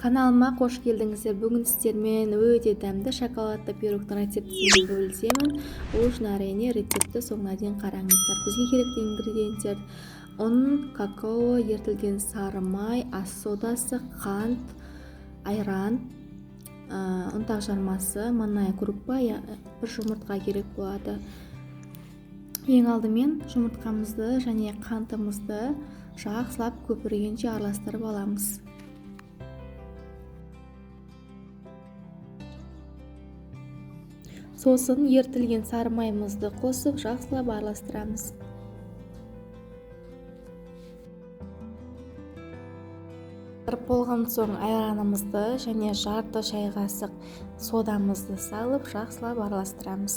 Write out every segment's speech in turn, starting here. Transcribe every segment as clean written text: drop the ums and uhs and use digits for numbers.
Каналыма қош келдіңіздер. Бүгін сіздермен өте дәмді шоколадты пирогтың рецептімен бөлісемін. Ол үшін әрине рецепті соңына дейін қараңыздар. Бізге керекті ингредиенттер: ұн, какао, ертілген сары май, ас содасы, қант, айран, ұнтақ жармасы, манная крупа, бір жұмыртқа керек болады. Ең алдымен жұмыртқамызды және қантымызды жақсылап көпіргенше араластырып аламыз. Сосын ертілген сары майымызды қосып жақсылап араластырамыз. Болған соң айранымызды және жарты шай қасық содамызды салып жақсылап араластырамыз.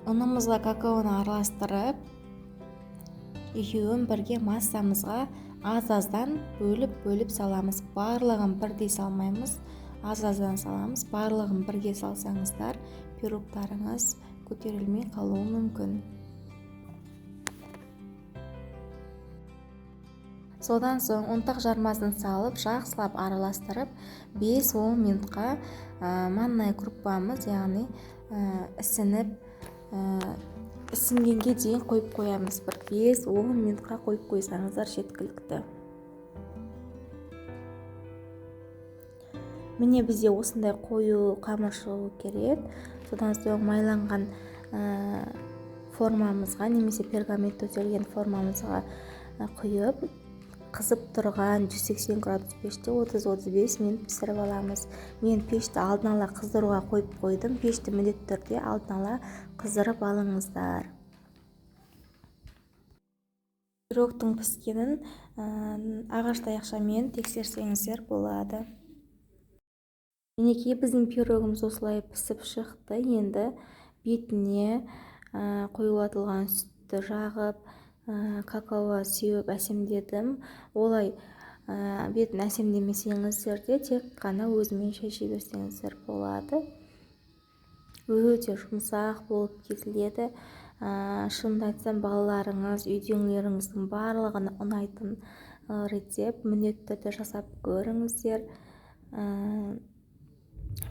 Ұнымызға какаоны араластырып, екеуін бірге массамызға аз-аздан бөліп саламыз. Барлығын бірдей салмаймыз, аз-аздан саламыз. Барлығын бірге салсаңыздар, пирогтарыңыз көтерілмей қалуы мүмкін. Содан соң ұнтақ жармасын салып, жақсылап араластырып, 5-10 минутқа манная крупамыз, яғни ісінгенге дейін қойып қоямыз. 5-10 минутқа қойып қойсаңыздар жеткілікті. Міне бізде осындай қою қамыр шығу керек. Содан соң майланған формамызға немесе пергамент төселген формамызға құйып, қызып тұрған 180 градус пеште 30-35 минут пісіріп аламыз. Мен пешті алдын ала қыздыруға қойып қойдым. Пешті міндетті түрде алдын ала қыздырып алыңыздар. Пирогтың піскенін ағаш таяқшамен тексерсеңіздер болады. Мінекей біздің пирогымыз осылай пісіп шықты. Енді бетіне қоюлатылған сүтті жағып, какао сеуіп әсемдедім. Олай бетін әсемдемесеңіздер де тек қана өзімен шеше берсеңіздер болады. Өте жұмсақ болып кетіледі. Шынымды айтсам, балаларыңыз, үйдегілеріңіздің барлығына ұнайтын рецепт. Міндетті түрде жасап көріңіздер.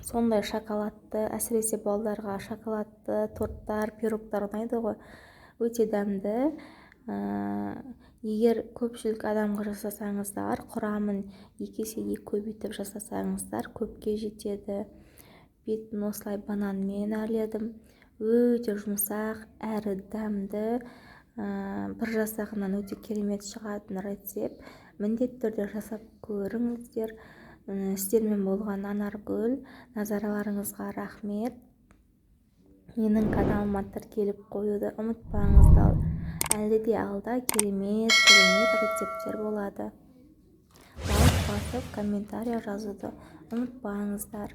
Сондай шоколадты, әсіресе балаларға шоколадты торттар, пирогтар ұнайды ғой. Өте дәмді. Егер көпшілік адамға жасасаңыздар, құрамын 2 есеге көбейтіп жасасаңыздар, көпке жетеді. Бетін осылай бананмен әрледім. Өте жұмсақ, әрі дәмді, бір жасағынан өте керемет шығатын рецепт. Міндетті түрде жасап көріңіздер. Сіздермен болған Анаргүл. Назарларыңызға рахмет. Менің каналыма тіркеліп қоюды ұмытпаңыздар. Әлде де алда керемет рецепттер болады. Лайк басып, комментарий жазуды ұмытпаңыздар.